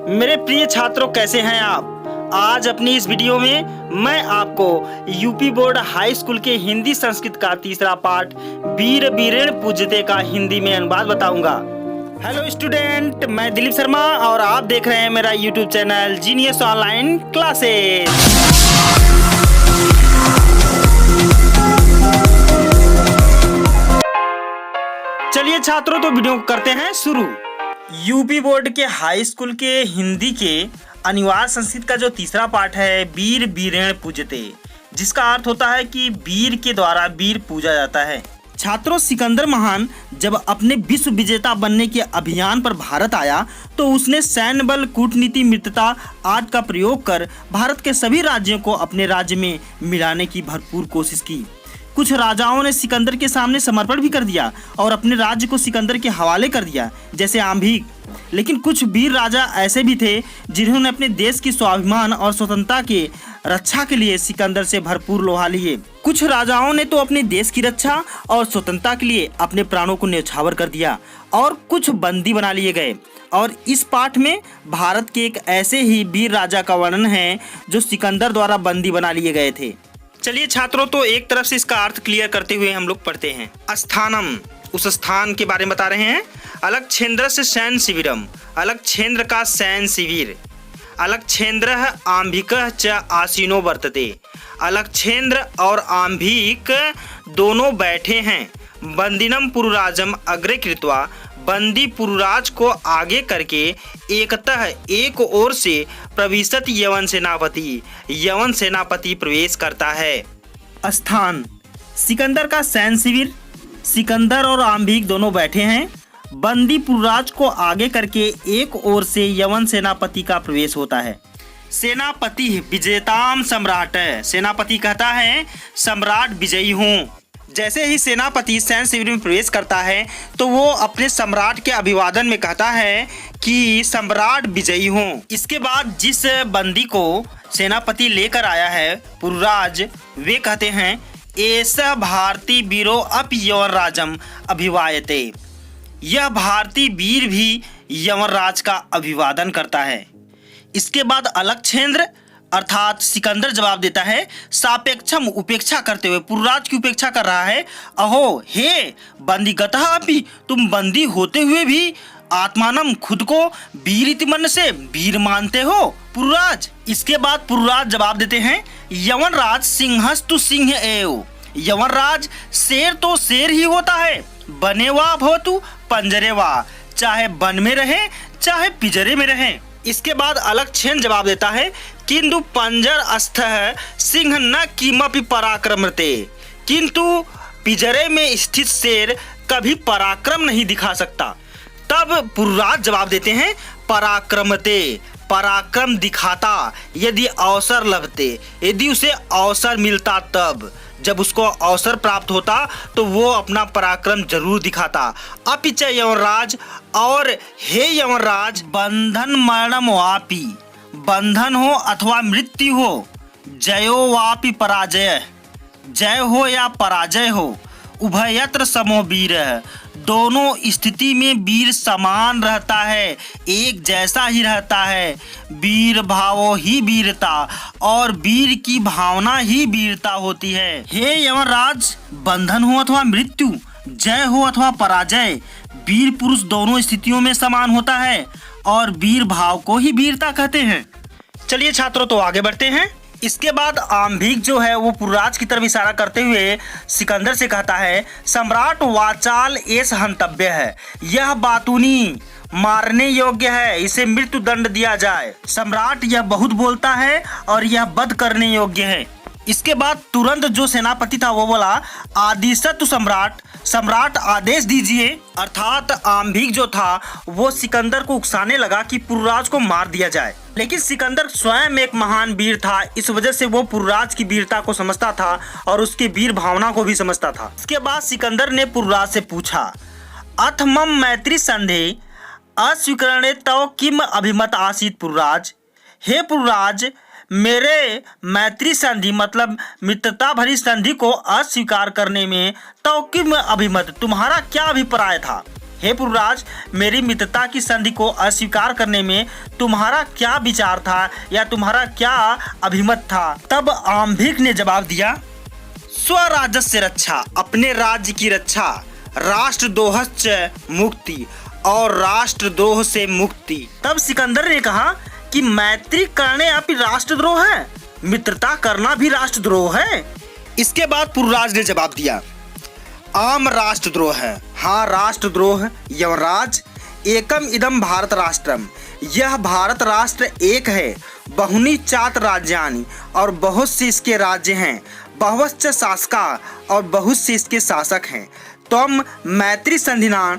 मेरे प्रिय छात्रों, कैसे हैं आप? आज अपनी इस वीडियो में मैं आपको यूपी बोर्ड हाई स्कूल के हिंदी संस्कृत का तीसरा पाठ वीर वीरेण पूज्यते का हिंदी में अनुवाद बताऊंगा। हेलो स्टूडेंट, मैं दिलीप शर्मा और आप देख रहे हैं मेरा YouTube channel genius online classes. चलिए छात्रों, तो वीडियो करते हैं शुरू। यूपी बोर्ड के हाई स्कूल के हिंदी के अनिवार्य संस्कृत का जो तीसरा पाठ है वीर वीरेण पूज्यते, जिसका अर्थ होता है कि वीर के द्वारा वीर पूजा जाता है। छात्रों, सिकंदर महान जब अपने विश्व विजेता बनने के अभियान पर भारत आया तो उसने सैन्य बल, कूटनीति, मित्रता आदि का प्रयोग कर भारत के सभी राज्यों को अपने राज्य में मिलाने की भरपूर कोशिश की। कुछ राजाओं ने सिकंदर के सामने समर्पण भी कर दिया और अपने राज्य को सिकंदर के हवाले कर दिया, जैसे आम्भिक। लेकिन कुछ वीर राजा ऐसे भी थे जिन्होंने अपने देश की स्वाभिमान और स्वतंत्रता के रक्षा के लिए सिकंदर से भरपूर लोहा लिए। कुछ राजाओं ने तो अपने देश की रक्षा और स्वतंत्रता के लिए अपने प्राणों को न्यौछावर कर दिया और कुछ बंदी बना लिए गए। और इस पाठ में भारत के एक ऐसे ही वीर राजा का वर्णन है जो सिकंदर द्वारा बंदी बना लिए गए थे। चलिए छात्रों, तो एक तरफ से इसका अर्थ क्लियर करते हुए हम लोग पढ़ते हैं। स्थानम, उस स्थान के बारे में बता रहे हैं। अलक्षेन्द्र से सैन्य शिविरम, अलक्षेन्द्र का सैन्य शिविर। अलक्षेन्द्र आम्भिक च आसीनो वर्तते, अलक्षेन्द्र और आम्भिक दोनों बैठे हैं। बंदिनम पुरुराजम अग्रे कृत्वा, बंदी पुरुराज को आगे करके एकतः एक ओर से प्रविशत यवन सेनापति, यवन सेनापति प्रवेश करता है। स्थान, सिकंदर का सैन्य शिविर। सिकंदर और आम्भिक दोनों बैठे हैं। बंदी पुरुराज को आगे करके एक ओर से यवन सेनापति का प्रवेश होता है। सेनापति विजेताम सम्राट, सेनापति कहता है सम्राट विजयी हूँ। जैसे ही सेनापति सैन्य शिविर में प्रवेश करता है तो वो अपने सम्राट के अभिवादन में कहता है कि सम्राट विजयी हूँ। इसके बाद जिस बंदी को सेनापति लेकर आया है पुरुराज, वे कहते हैं ऐसा भारतीय वीरो अप यवन राजम अभिवायते, यह भारतीय वीर भी यवन राज का अभिवादन करता है। इसके बाद अलक्षेन्द्र अर्थात सिकंदर जवाब देता है सापेक्षम, उपेक्षा करते हुए, पुरुराज की उपेक्षा कर रहा है। अहो हे बंदीगतः अपि, तुम बंदी होते हुए भी आत्मानम, खुद को वीर इति मन से वीर मानते हो पुरुराज। इसके बाद पुरुराज जवाब देते हैं यवन राज सिंहस्तु सिंह एव, यवन राज शेर तो शेर ही होता है। बने वा भवतु पंजरे वा, चाहे वन में रहे चाहे पिंजरे में रहे। इसके बाद अलक्षेन्द्र जवाब देता है किंतु पंजर अस्थः सिंह न किमपि पराक्रमते, किंतु पिंजरे में स्थित शेर कभी पराक्रम नहीं दिखा सकता। तब पुरुराज जवाब देते हैं पराक्रमते, पराक्रम दिखाता यदि अवसर लभते, यदि उसे अवसर मिलता तब, जब उसको अवसर प्राप्त होता तो वो अपना पराक्रम जरूर दिखाता। अपिच यमराज, और हे यमराज बंधन मरणम वापि, बंधन हो अथवा मृत्यु हो, जयो वापि पराजय, जय हो या पराजय हो, उभयत्र समो वीर, दोनों स्थिति में वीर समान रहता है, एक जैसा ही रहता है। वीर भावो ही वीरता, और वीर की भावना ही वीरता होती है। हे यमराज, बंधन हो अथवा मृत्यु, जय हो अथवा पराजय, वीर पुरुष दोनों स्थितियों में समान होता है और वीर भाव को ही वीरता कहते हैं। चलिए छात्रों, तो आगे बढ़ते हैं। इसके बाद आम्भिक जो है वो पुरुराज की तरफ इशारा करते हुए सिकंदर से कहता है सम्राट वाचाल एस हंतव्य है, यह बातूनी मारने योग्य है, इसे मृत्यु दंड दिया जाए। सम्राट यह बहुत बोलता है और यह वध करने योग्य है। इसके बाद तुरंत जो सेनापति था वो बोला आदिशतु सम्राट, सम्राट आदेश दीजिए। अर्थात आम्भिक जो था वो सिकंदर को उकसाने लगा कि पुरुराज को मार दिया जाए। लेकिन सिकंदर स्वयं एक महान वीर था, इस वजह से वो पुरुराज की वीरता को समझता था और उसकी वीर भावना को भी समझता था। इसके बाद सिकंदर ने पुरुराज से पूछा अथ मम मैत्री संधे अस्वीकरणे तव किम अभिमत आसीत पुरुराज, हे पुरुराज, मेरे मैत्री संधि मतलब मित्रता भरी संधि को अस्वीकार करने में तो किम अभिमत, तुम्हारा क्या अभिप्राय था। हे पुरुराज, मेरी मित्रता की संधि को अस्वीकार करने में तुम्हारा क्या विचार था या तुम्हारा क्या अभिमत था? तब आम्भिक ने जवाब दिया, स्वराजस्य रक्षा, अपने राज्य की रक्षा, राष्ट्रद्रोहश्च मुक्ति, और राष्ट्रद्रोह से मुक्ति। तब सिकंदर ने कहा कि मैत्री करने अपनी राष्ट्रद्रोह है, मित्रता करना भी राष्ट्रद्रोह है। इसके बाद पुरुराज ने जवाब दिया, आम राष्ट्रद्रोह है। हाँ, राष्ट्रद्रोह। यमराज, एकम इदम भारत राष्ट्रम, यह भारत राष्ट्र एक है, बहुनी चात राज्यानि, और बहुत से इसके राज्य हैं, बहुश्च शासका, और बहुत से इसके शासक हैं। तुम मैत्री संधिना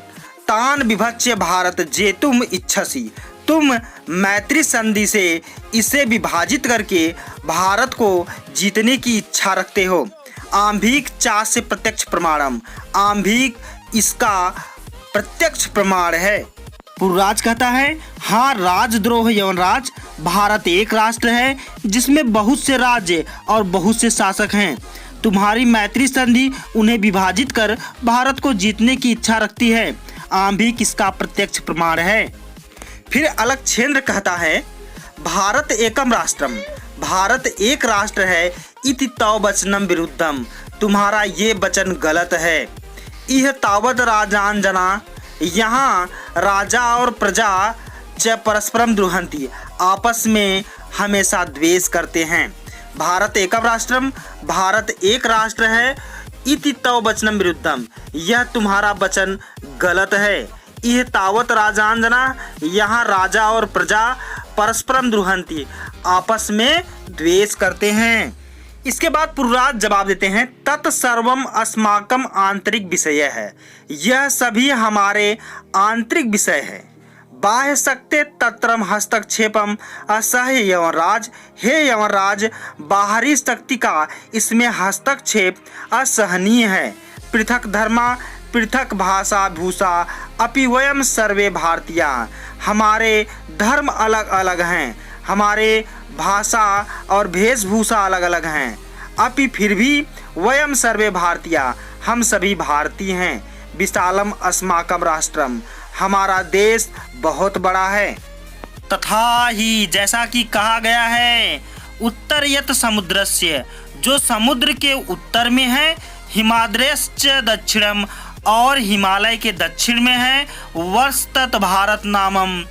तान विभज्य भारत जेतुम इच्छसि, तुम मैत्री संधि से इसे विभाजित करके भारत को जीतने की इच्छा रखते हो। आम्भिक चार से प्रत्यक्ष प्रमाणम, आम्भिक इसका प्रत्यक्ष प्रमाण है। पुरुराज कहता है, हाँ राजद्रोह यवनराज, भारत एक राष्ट्र है जिसमें बहुत से राज्य और बहुत से शासक हैं। तुम्हारी मैत्री संधि उन्हें विभाजित कर भारत को जीतने की इच्छा रखती है, आम्भिक इसका प्रत्यक्ष प्रमाण है। फिर अलक्षेंद्र कहता है, भारत एकम राष्ट्रम, भारत एक राष्ट्र है, इति तव वचनम विरुद्धम, तुम्हारा ये वचन गलत है। इह तावत राजान जना, यहाँ राजा और प्रजा च परस्परम द्रुहंती, आपस में हमेशा द्वेष करते हैं। भारत एकम राष्ट्रम, भारत एक राष्ट्र है, इति तव वचनम विरुद्धम, यह तुम्हारा वचन गलत है। यह तावत राजान जना, यहाँ राजा और प्रजा परस्परम द्रुहंती, आपस में द्वेष करते हैं। इसके बाद पुरुराज जवाब देते हैं, तत्सर्वम अस्माकम आंतरिक विषय है, यह सभी हमारे आंतरिक विषय है। बाह्य शक्ति तत्रम हस्तक्षेपम असह्य यवनराज, हे यवनराज, बाहरी शक्ति का इसमें हस्तक्षेप असहनीय है। पृथक धर्मा पृथक भाषा भूषा अपि वयम सर्वे भारतीया, हमारे धर्म अलग अलग हैं, हमारे भाषा और वेशभूषा अलग अलग हैं, अपि फिर भी वयम सर्वे भारतीया, हम सभी भारतीय हैं। विशालम अस्माकम राष्ट्रम, हमारा देश बहुत बड़ा है। तथा ही, जैसा कि कहा गया है, उत्तरयत समुद्रस्य, जो समुद्र के उत्तर में है, हिमाद्रेश्च दक्षिणम, और हिमालय के दक्षिण में है, वर्षतत भारत नामम,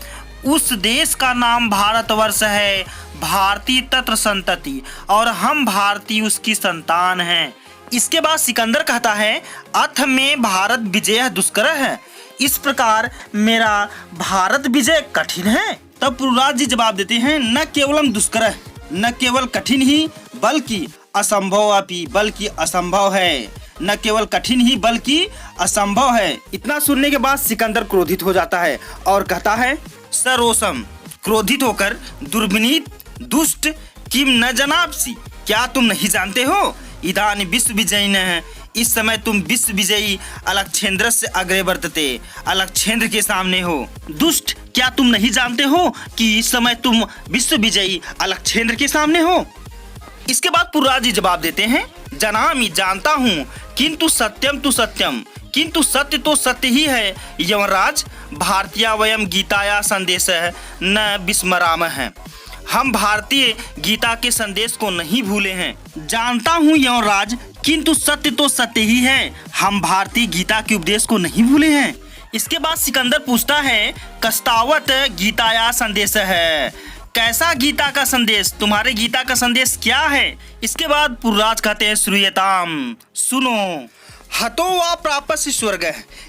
उस देश का नाम भारतवर्ष है। भारतीय तत्र संतति, और हम भारतीय उसकी संतान हैं। इसके बाद सिकंदर कहता है, अथ में भारत विजय दुष्कर है, इस प्रकार मेरा भारत विजय कठिन है। तब पुरुराज जी जवाब देते हैं, न केवलम दुष्कर, न केवल कठिन ही बल्कि असंभव अपि, बल्कि असंभव है। न केवल कठिन ही बल्कि असंभव है। इतना सुनने के बाद सिकंदर क्रोधित हो जाता है और कहता है, सरोसम, क्रोधित होकर, दुर्विनीत दुष्ट, किम न जनाबसी, क्या तुम नहीं जानते हो, इदानी विश्व विजयी है, इस समय तुम विश्व विजयी अलक्षेंद्र से अग्रे वर्तते, अलक्षेंद्र के सामने हो। दुष्ट, क्या तुम नहीं जानते हो कि इस समय तुम विश्व विजयी अलक्षेंद्र के सामने हो। इसके बाद पुरुराज जी जवाब देते हैं, जनामि, जानता हूँ, किंतु सत्यम तु सत्यम, किंतु सत्य तो सत्य ही है। यमराज, भारतीय वयम गीताया संदेश है न विस्मराम है, हम भारतीय गीता के संदेश को नहीं भूले हैं। जानता हूँ यमराज, किंतु सत्य तो सत्य ही है, हम भारतीय गीता के उपदेश को नहीं भूले हैं। इसके बाद सिकंदर पूछता है, कस्तावत गीताया संदेश है, कैसा गीता का संदेश, तुम्हारे गीता का संदेश क्या है। इसके बाद पुरुराज कहते हैं, श्रूयताम, सुनो, हतो वा प्राप्स्य स्वर्ग,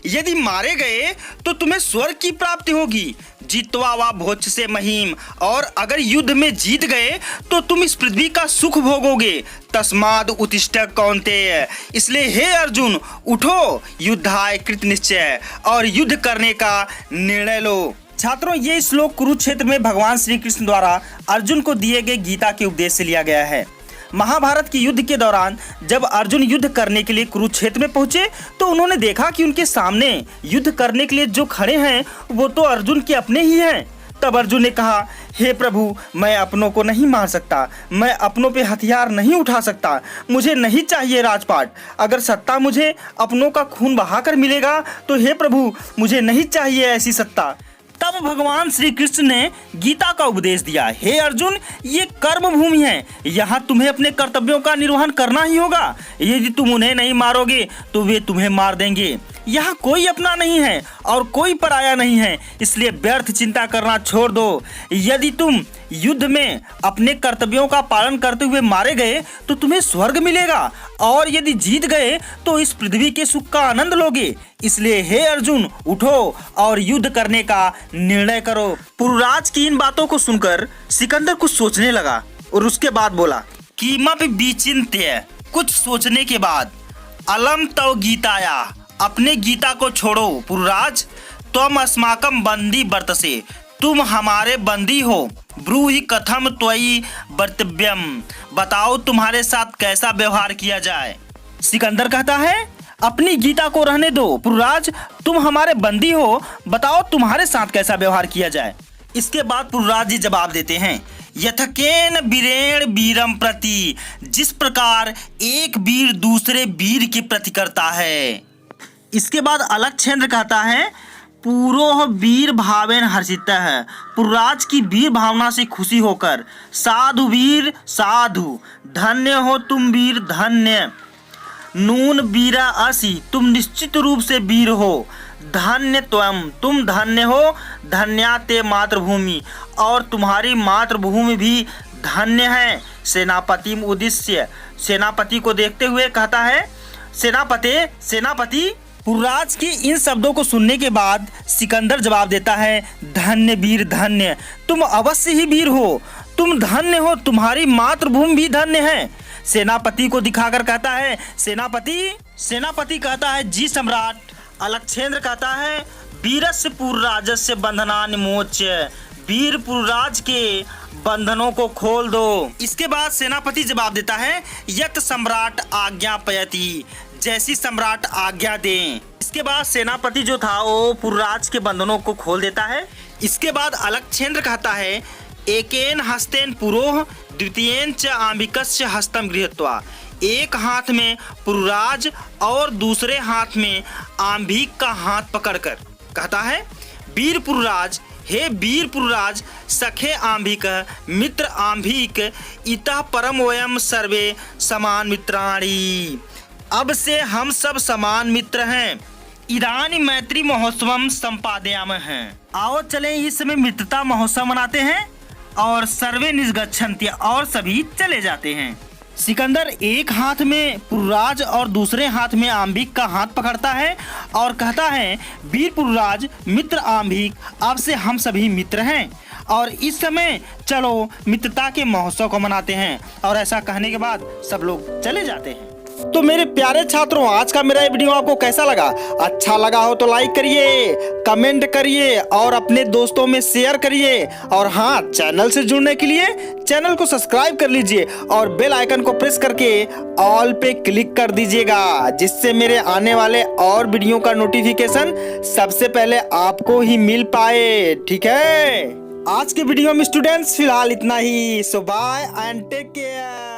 यदि मारे गए तो तुम्हें स्वर्ग की प्राप्ति होगी। जीतवा वा भोज से महीम, और अगर युद्ध में जीत गए तो तुम इस पृथ्वी का सुख भोगोगे। तस्माद उत्तिष्ठ कौन्तेय, इसलिए हे अर्जुन, उठो, युद्धाय कृत निश्चय, और युद्ध करने का निर्णय लो। छात्रों, ये श्लोक कुरुक्षेत्र में भगवान श्री कृष्ण द्वारा अर्जुन को दिए गए गीता के उपदेश से लिया गया है। महाभारत के युद्ध के दौरान जब अर्जुन युद्ध करने के लिए कुरुक्षेत्र में पहुंचे तो उन्होंने देखा कि उनके सामने युद्ध करने के लिए जो खड़े हैं वो तो अर्जुन के अपने ही हैं। तब अर्जुन ने कहा, हे प्रभु, मैं अपनों को नहीं मार सकता, मैं अपनों पे हथियार नहीं उठा सकता, मुझे नहीं चाहिए राजपाट। अगर सत्ता मुझे अपनों का खून बहाकर मिलेगा तो हे प्रभु, मुझे नहीं चाहिए ऐसी सत्ता। तब भगवान श्री कृष्ण ने गीता का उपदेश दिया, हे अर्जुन, ये कर्म भूमि है, यहाँ तुम्हें अपने कर्तव्यों का निर्वहन करना ही होगा। यदि तुम उन्हें नहीं मारोगे तो वे तुम्हें मार देंगे। यहाँ कोई अपना नहीं है और कोई पराया नहीं है, इसलिए व्यर्थ चिंता करना छोड़ दो। यदि तुम युद्ध में अपने कर्तव्यों का पालन करते हुए मारे गए तो तुम्हें स्वर्ग मिलेगा, और यदि जीत गए तो इस पृथ्वी के सुख का आनंद लोगे। इसलिए हे अर्जुन, उठो और युद्ध करने का निर्णय करो। पुरुराज की इन बातों को सुनकर सिकंदर कुछ सोचने लगा और उसके बाद बोला, कीमपि विचिन्त्य, कुछ सोचने के बाद, अलम तव गीताया, अपने गीता को छोड़ो पुरुराज। त्वम अस्माकं बंदी वर्तसे, तुम हमारे बंदी हो। ब्रूहि कथम त्वयि वर्तव्यम, बताओ तुम्हारे साथ कैसा व्यवहार किया जाए। सिकंदर कहता है, अपनी गीता को रहने दो पुरुराज, तुम हमारे बंदी हो, बताओ तुम्हारे साथ कैसा व्यवहार किया जाए। इसके बाद पुरुराज जी जवाब देते हैं, यथकेन वीरेण वीरम प्रति, जिस प्रकार एक वीर दूसरे वीर के प्रति करता है। इसके बाद अलक्षेंद्र कहता है, पूरोह वीर भावेन हर्षित है, पुरुराज की वीर भावना से खुशी होकर, साधु वीर साधु, धन्य हो तुम वीर धन्य, नून वीरा असी, तुम निश्चित रूप से वीर हो, धन्य तुम धन्य हो, धन्या ते मातृभूमि, और तुम्हारी मातृभूमि भी धन्य है। सेनापति उद्देश्य, सेनापति को देखते हुए कहता है, सेनापति। पुरुराज की इन शब्दों को सुनने के बाद सिकंदर जवाब देता है, धन्य वीर धन्य, तुम अवश्य ही वीर हो, तुम धन्य हो, तुम्हारी मातृभूमि भी धन्य है। सेनापति को दिखाकर कहता है, सेनापति कहता है, जी सम्राट। अलक्षेंद्र कहता है, वीरस्य पुरुराजस्य बंधनानि मोच्य, वीर पुरुराज के बंधनों को खोल दो। इसके बाद सेनापति जवाब देता है, यत सम्राट आज्ञापयति, जैसी सम्राट आज्ञा दें। इसके बाद सेनापति जो था वो पुरुराज के बंधनों को खोल देता है। इसके बाद अलक्षेंद्र कहता है, एकेन हस्तेन पुरोह द्वितीयेन च आंबिकस्य हस्तम गृहीत्वा, एक हाथ में पुरुराज और दूसरे हाथ में आंबिक का हाथ पकड़कर कहता है, वीर पुरुराज, हे वीर पुरुराज, सखे आंबिक, मित्र आंबिक, इतः परम वयम सर्वे समान मित्राणि, अब से हम सब समान मित्र हैं। इदानी मैत्री महोत्सवम संपादयामः, आओ चले इस समय मित्रता महोत्सव मनाते हैं। और सर्वे निष्गच्छन्ति, और सभी चले जाते हैं। सिकंदर एक हाथ में पुरुराज और दूसरे हाथ में आंबिक का हाथ पकड़ता है और कहता है, वीर पुरुराज, मित्र आंबिक, अब से हम सभी मित्र हैं और इस समय चलो मित्रता के महोत्सव को मनाते हैं। और ऐसा कहने के बाद सब लोग चले जाते हैं। तो मेरे प्यारे छात्रों, आज का मेरा ये वीडियो आपको कैसा लगा? अच्छा लगा हो तो लाइक करिए, कमेंट करिए और अपने दोस्तों में शेयर करिए। और हाँ, चैनल से जुड़ने के लिए चैनल को सब्सक्राइब कर लीजिए और बेल आइकन को प्रेस करके ऑल पे क्लिक कर दीजिएगा, जिससे मेरे आने वाले और वीडियो का नोटिफिकेशन सबसे पहले आपको ही मिल पाए। ठीक है, आज के वीडियो में स्टूडेंट्स फिलहाल इतना ही। सो बाय एंड टेक केयर।